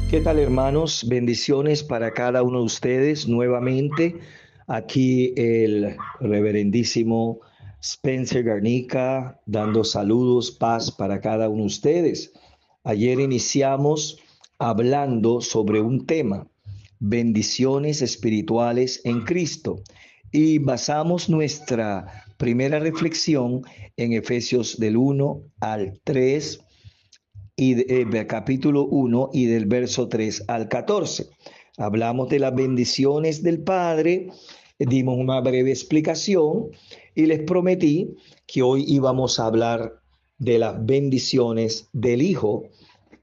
¿Qué tal, hermanos? Bendiciones para cada uno de ustedes. Nuevamente, aquí el reverendísimo Spencer Garnica dando saludos, paz para cada uno de ustedes. Ayer iniciamos hablando sobre un tema, bendiciones espirituales en Cristo, y basamos nuestra primera reflexión en Efesios del 1 al 3 capítulo 1 y del verso 3 al 14. Hablamos de las bendiciones del Padre, dimos una breve explicación y les prometí que hoy íbamos a hablar de las bendiciones del Hijo,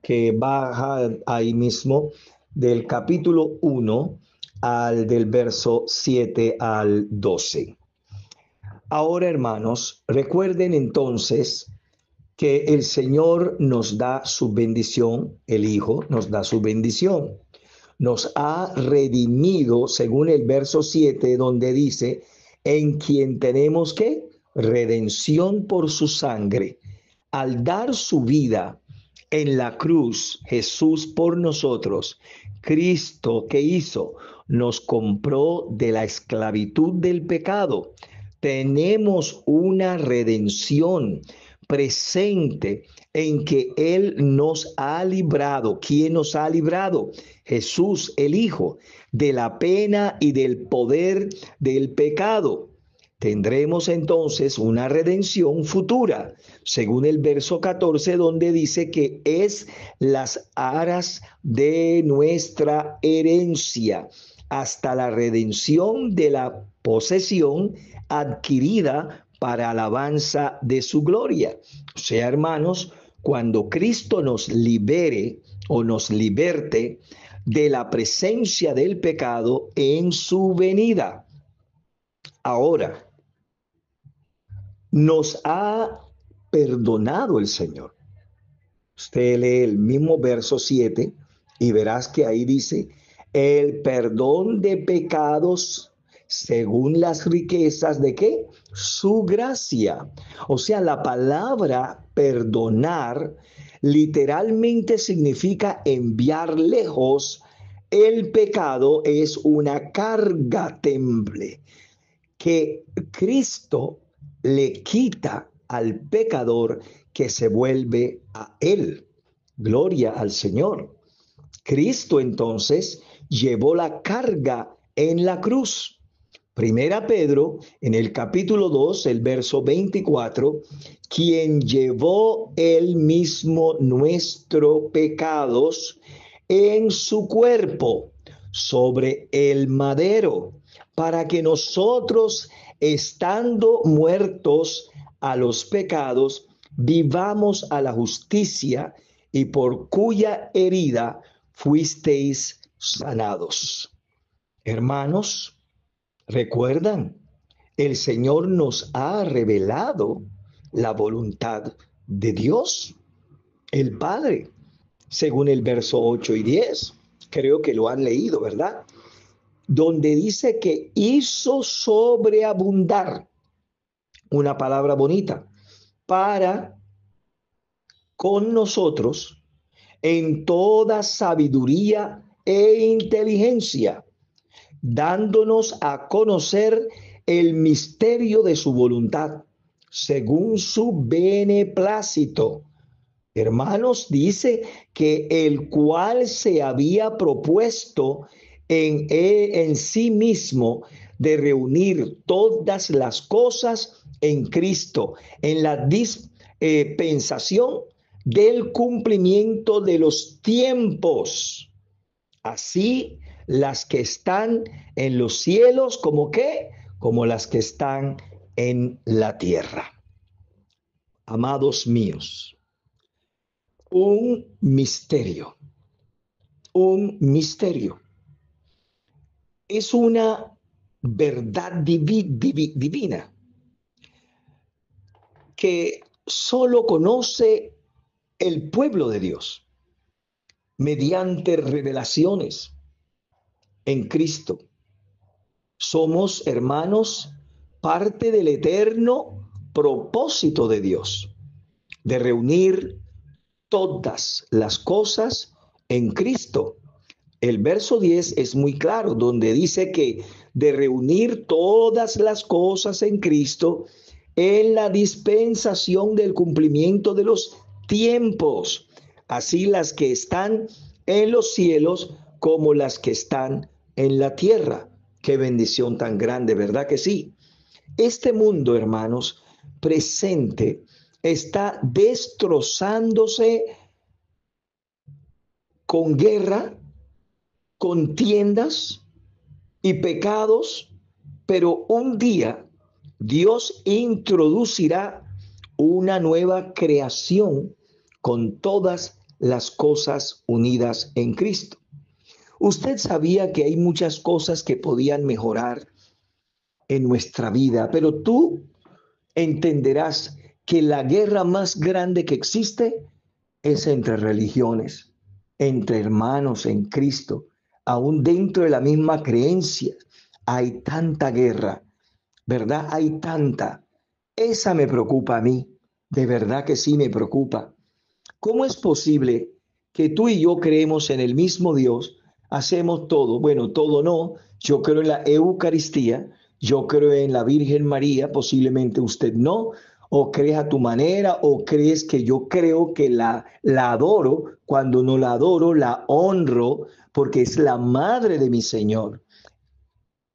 que baja ahí mismo del capítulo 1 al del verso 7 al 12. Ahora, hermanos, recuerden entonces que el Señor nos da su bendición, el Hijo nos da su bendición. Nos ha redimido, según el verso 7, donde dice, en quien tenemos que redención por su sangre. Al dar su vida en la cruz, Jesús por nosotros, Cristo, ¿qué hizo? Nos compró de la esclavitud del pecado. Tenemos una redención presente en que Él nos ha librado. ¿Quién nos ha librado? Jesús, el Hijo, de la pena y del poder del pecado. Tendremos entonces una redención futura, según el verso 14, donde dice que es las aras de nuestra herencia, hasta la redención de la posesión adquirida para alabanza de su gloria. O sea, hermanos, cuando Cristo nos libere o nos liberte de la presencia del pecado en su venida. Ahora, nos ha perdonado el Señor. Usted lee el mismo verso 7 y verás que ahí dice, el perdón de pecados según las riquezas de qué? Su gracia. O sea, la palabra perdonar literalmente significa enviar lejos. El pecado es una carga temple que Cristo le quita al pecador que se vuelve a él. Gloria al Señor. Cristo entonces llevó la carga en la cruz. Primera Pedro, en el capítulo 2, el verso 24, quien llevó él mismo nuestros pecados en su cuerpo sobre el madero, para que nosotros, estando muertos a los pecados, vivamos a la justicia, y por cuya herida fuisteis sanados. Hermanos, ¿recuerdan? El Señor nos ha revelado la voluntad de Dios, el Padre, según el verso 8 y 10. Creo que lo han leído, ¿verdad? Donde dice que hizo sobreabundar, una palabra bonita, para con nosotros en toda sabiduría e inteligencia, dándonos a conocer el misterio de su voluntad, según su beneplácito. Hermanos, dice que el cual se había propuesto en sí mismo de reunir todas las cosas en Cristo, en la dispensación del cumplimiento de los tiempos. Así las que están en los cielos, ¿como qué? Como las que están en la tierra. Amados míos, un misterio, un misterio. Es una verdad divina que solo conoce el pueblo de Dios mediante revelaciones en Cristo. Somos, hermanos, parte del eterno propósito de Dios, de reunir todas las cosas en Cristo. El verso 10 es muy claro, donde dice que de reunir todas las cosas en Cristo en la dispensación del cumplimiento de los tiempos, así las que están en los cielos como las que están en la tierra. Qué bendición tan grande, ¿verdad que sí? Este mundo, hermanos, presente, está destrozándose con guerra, contiendas y pecados, pero un día Dios introducirá una nueva creación con todas las cosas unidas en Cristo. Usted sabía que hay muchas cosas que podían mejorar en nuestra vida, pero tú entenderás que la guerra más grande que existe es entre religiones, entre hermanos en Cristo, aún dentro de la misma creencia. Hay tanta guerra, ¿verdad? Hay tanta. Esa me preocupa a mí, de verdad que sí me preocupa. ¿Cómo es posible que tú y yo creemos en el mismo Dios, hacemos todo? Bueno, todo no. Yo creo en la Eucaristía, yo creo en la Virgen María, posiblemente usted no, o crees a tu manera, o crees que yo creo que la adoro, cuando no la adoro, la honro, porque es la madre de mi Señor.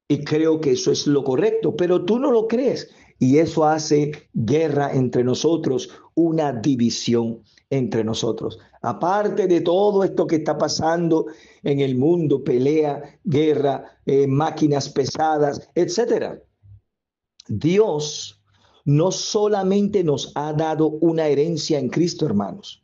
Y creo que eso es lo correcto, pero tú no lo crees. Y eso hace guerra entre nosotros, una división entre nosotros. Aparte de todo esto que está pasando en el mundo, pelea, guerra, máquinas pesadas, etcétera. Dios no solamente nos ha dado una herencia en Cristo, hermanos.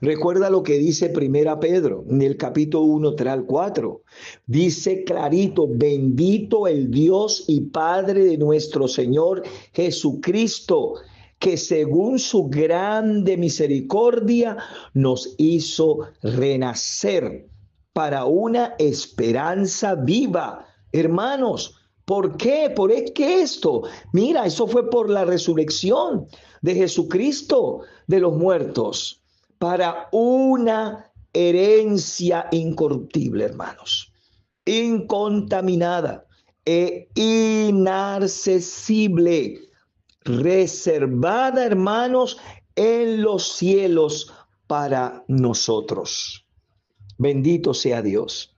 Recuerda lo que dice Primera Pedro en el capítulo 1, 3 al 4. Dice clarito, bendito el Dios y Padre de nuestro Señor Jesucristo, que según su grande misericordia nos hizo renacer para una esperanza viva. Hermanos, ¿por qué? ¿Por qué esto? Mira, eso fue por la resurrección de Jesucristo de los muertos para una herencia incorruptible, hermanos, incontaminada e inaccesible, reservada, hermanos, en los cielos para nosotros. Bendito sea Dios.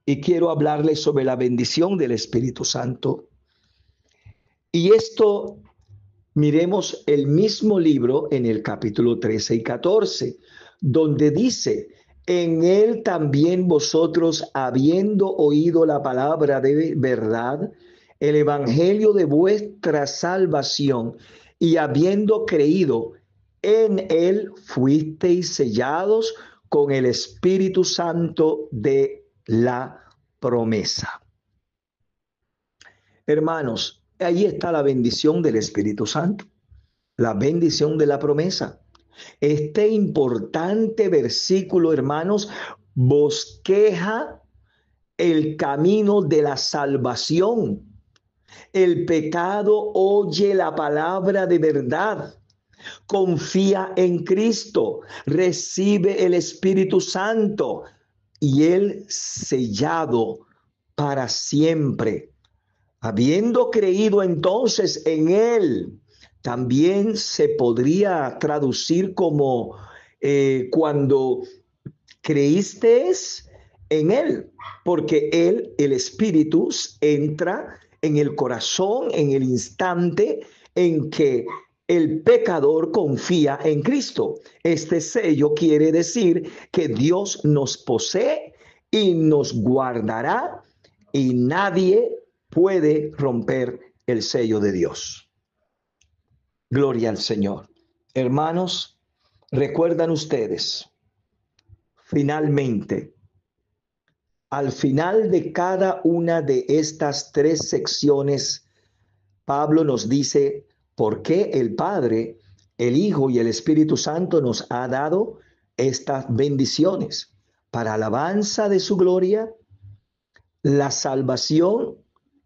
Y quiero hablarles sobre la bendición del Espíritu Santo. Y esto, miremos el mismo libro en el capítulo 13 y 14, donde dice, en él también vosotros, habiendo oído la palabra de verdad, el evangelio de vuestra salvación, y habiendo creído en él, fuisteis sellados con el Espíritu Santo de la promesa. Hermanos, ahí está la bendición del Espíritu Santo, la bendición de la promesa. Este importante versículo, hermanos, bosqueja el camino de la salvación. El pecado oye la palabra de verdad, confía en Cristo, recibe el Espíritu Santo y el sellado para siempre. Habiendo creído entonces en él, también se podría traducir como cuando creíste en él, porque él, el Espíritu, entra en el corazón en el instante en que el pecador confía en Cristo. Este sello quiere decir que Dios nos posee y nos guardará y nadie puede romper el sello de Dios. Gloria al Señor. Hermanos, recuerdan ustedes, finalmente, al final de cada una de estas tres secciones, Pablo nos dice por qué el Padre, el Hijo y el Espíritu Santo nos ha dado estas bendiciones para alabanza de su gloria. La salvación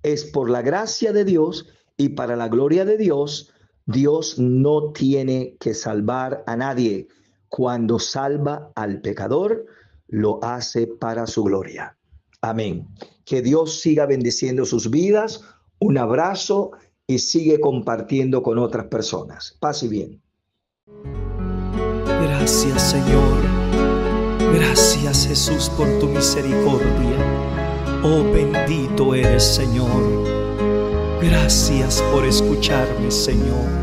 es por la gracia de Dios y para la gloria de Dios. Dios no tiene que salvar a nadie. Cuando salva al pecador, lo hace para su gloria. Amén. Que Dios siga bendiciendo sus vidas. Un abrazo y sigue compartiendo con otras personas. Paz y bien. Gracias, Señor. Gracias, Jesús, por tu misericordia. Oh, bendito eres, Señor. Gracias por escucharme, Señor.